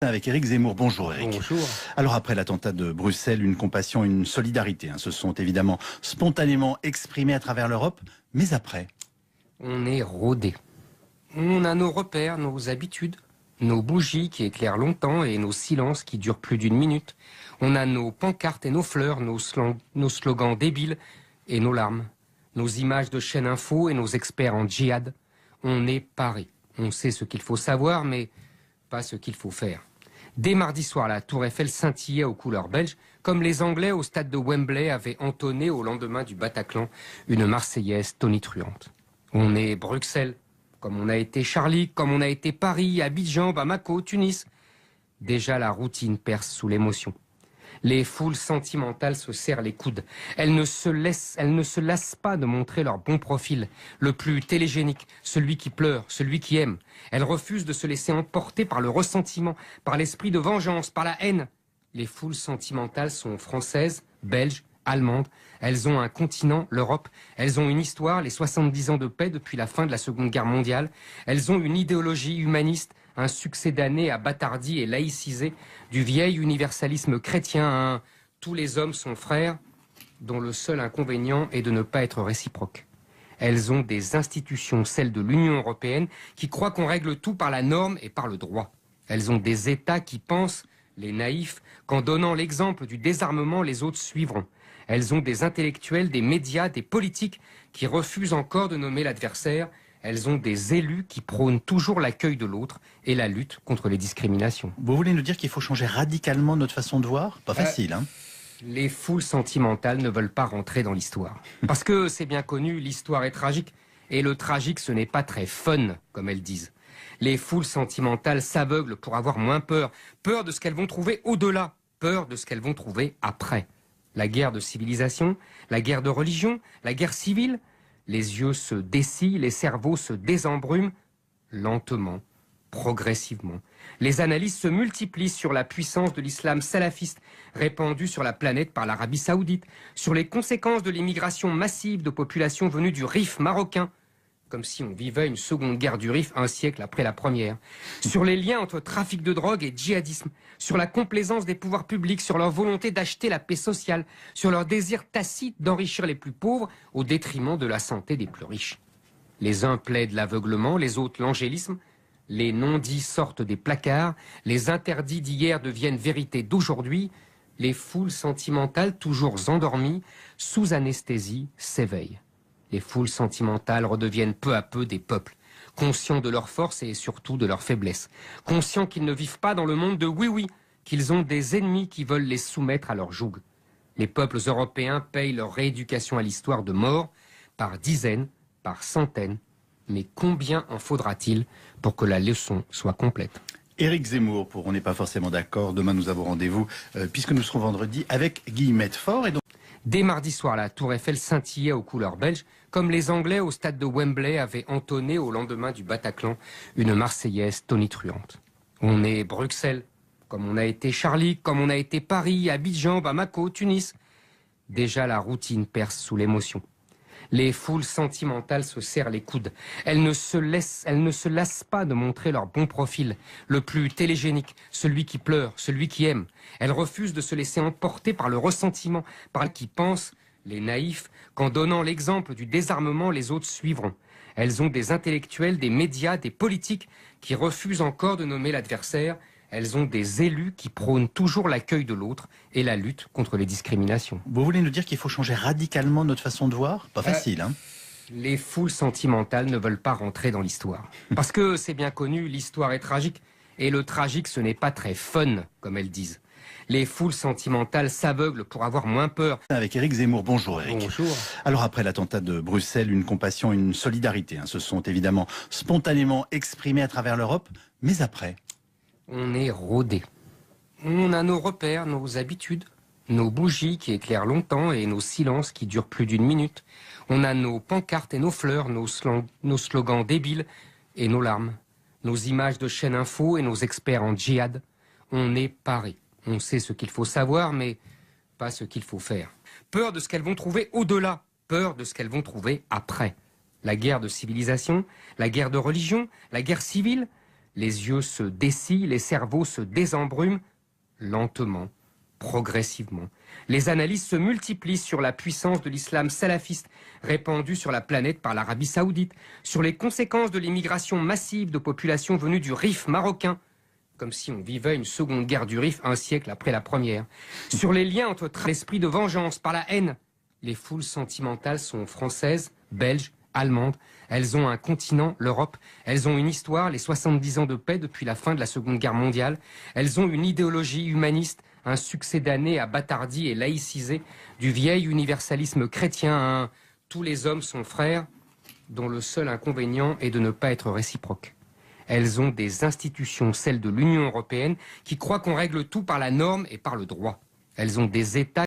Avec Éric Zemmour. Bonjour Éric. Bonjour. Alors après l'attentat de Bruxelles, une compassion, une solidarité se sont évidemment spontanément exprimées à travers l'Europe. Mais après, On est rodé. On a nos repères, nos habitudes, nos bougies qui éclairent longtemps et nos silences qui durent plus d'une minute. On a nos pancartes et nos fleurs, nos slogans débiles et nos larmes. Nos images de chaîne info et nos experts en djihad. On est paré. On sait ce qu'il faut savoir, mais pas ce qu'il faut faire. Dès mardi soir, la Tour Eiffel scintillait aux couleurs belges, comme les Anglais au stade de Wembley avaient entonné au lendemain du Bataclan une Marseillaise tonitruante. On est Bruxelles, comme on a été Charlie, comme on a été Paris, Abidjan, Bamako, Tunis. Déjà la routine perce sous l'émotion. Les foules sentimentales se serrent les coudes. Elles ne se lassent pas de montrer leur bon profil, le plus télégénique, celui qui pleure, celui qui aime. Elles refusent de se laisser emporter par le ressentiment, par l'esprit de vengeance, par la haine. Les foules sentimentales sont françaises, belges, allemandes. Elles ont un continent, l'Europe. Elles ont une histoire, les 70 ans de paix depuis la fin de la Seconde Guerre mondiale. Elles ont une idéologie humaniste, un succès d'années à batardi et laïcisé, du vieil universalisme chrétien à un « tous les hommes sont frères », dont le seul inconvénient est de ne pas être réciproque. Elles ont des institutions, celles de l'Union européenne, qui croient qu'on règle tout par la norme et par le droit. Elles ont des États qui pensent, les naïfs, qu'en donnant l'exemple du désarmement, les autres suivront. Elles ont des intellectuels, des médias, des politiques qui refusent encore de nommer l'adversaire. Elles ont des élus qui prônent toujours l'accueil de l'autre et la lutte contre les discriminations. vous voulez nous dire qu'il faut changer radicalement notre façon de voir? Pas facile, hein? Les foules sentimentales ne veulent pas rentrer dans l'histoire. Parce que c'est bien connu, l'histoire est tragique. Et le tragique, ce n'est pas très fun, comme elles disent. Les foules sentimentales s'aveuglent pour avoir moins peur. Peur de ce qu'elles vont trouver au-delà. Peur de ce qu'elles vont trouver après. La guerre de civilisation, la guerre de religion, la guerre civile. Les yeux se dessillent, les cerveaux se désembrument, lentement, progressivement. Les analyses se multiplient sur la puissance de l'islam salafiste répandu sur la planète par l'Arabie Saoudite, sur les conséquences de l'immigration massive de populations venues du Rif marocain, comme si on vivait une seconde guerre du Rif un siècle après la première, sur les liens entre trafic de drogue et djihadisme, sur la complaisance des pouvoirs publics, sur leur volonté d'acheter la paix sociale, sur leur désir tacite d'enrichir les plus pauvres au détriment de la santé des plus riches. Les uns plaident l'aveuglement, les autres l'angélisme, les non-dits sortent des placards, les interdits d'hier deviennent vérité d'aujourd'hui, les foules sentimentales toujours endormies, sous anesthésie, s'éveillent. Les foules sentimentales redeviennent peu à peu des peuples, conscients de leur force et surtout de leur faiblesse, conscients qu'ils ne vivent pas dans le monde de oui-oui, qu'ils ont des ennemis qui veulent les soumettre à leur joug. Les peuples européens payent leur rééducation à l'histoire de mort par dizaines, par centaines, mais combien en faudra-t-il pour que la leçon soit complète? Éric Zemmour, pour On n'est pas forcément d'accord. Demain, nous avons rendez-vous, puisque nous serons vendredi, avec Guillemette Faure. Et donc... Dès mardi soir, la Tour Eiffel scintillait aux couleurs belges, comme les Anglais au stade de Wembley avaient entonné au lendemain du Bataclan une Marseillaise tonitruante. On est Bruxelles, comme on a été Charlie, comme on a été Paris, Abidjan, Bamako, Tunis. Déjà la routine perce sous l'émotion. Les foules sentimentales se serrent les coudes. Elles ne se lassent pas de montrer leur bon profil, le plus télégénique, celui qui pleure, celui qui aime. Elles refusent de se laisser emporter par le ressentiment, par qui pensent, les naïfs, qu'en donnant l'exemple du désarmement, les autres suivront. Elles ont des intellectuels, des médias, des politiques qui refusent encore de nommer l'adversaire. Elles ont des élus qui prônent toujours l'accueil de l'autre et la lutte contre les discriminations. vous voulez nous dire qu'il faut changer radicalement notre façon de voir? Pas facile, hein? Les foules sentimentales ne veulent pas rentrer dans l'histoire. Parce que c'est bien connu, l'histoire est tragique. Et le tragique, ce n'est pas très fun, comme elles disent. Les foules sentimentales s'aveuglent pour avoir moins peur. Avec Éric Zemmour. Bonjour Éric. Bonjour. Alors après l'attentat de Bruxelles, une compassion, une solidarité se sont évidemment spontanément exprimées à travers l'Europe. Mais après, On est rodé. On a nos repères, nos habitudes, nos bougies qui éclairent longtemps et nos silences qui durent plus d'une minute. On a nos pancartes et nos fleurs, nos slogans débiles et nos larmes. Nos images de chaîne info et nos experts en djihad. On est paré. On sait ce qu'il faut savoir, mais pas ce qu'il faut faire. Peur de ce qu'elles vont trouver au-delà. Peur de ce qu'elles vont trouver après. La guerre de civilisation, la guerre de religion, la guerre civile. Les yeux se dessillent, les cerveaux se désembrument, lentement, progressivement. Les analyses se multiplient sur la puissance de l'islam salafiste répandu sur la planète par l'Arabie Saoudite, sur les conséquences de l'immigration massive de populations venues du Rif marocain, comme si on vivait une seconde guerre du Rif un siècle après la première, sur les liens entre l'esprit de vengeance par la haine. Les foules sentimentales sont françaises, belges, allemandes. Elles ont un continent, l'Europe. Elles ont une histoire, les 70 ans de paix depuis la fin de la Seconde Guerre mondiale. Elles ont une idéologie humaniste, un succès d'années à bâtardi et laïcisé, du vieil universalisme chrétien à un « tous les hommes sont frères », dont le seul inconvénient est de ne pas être réciproque. Elles ont des institutions, celles de l'Union européenne, qui croient qu'on règle tout par la norme et par le droit. Elles ont des États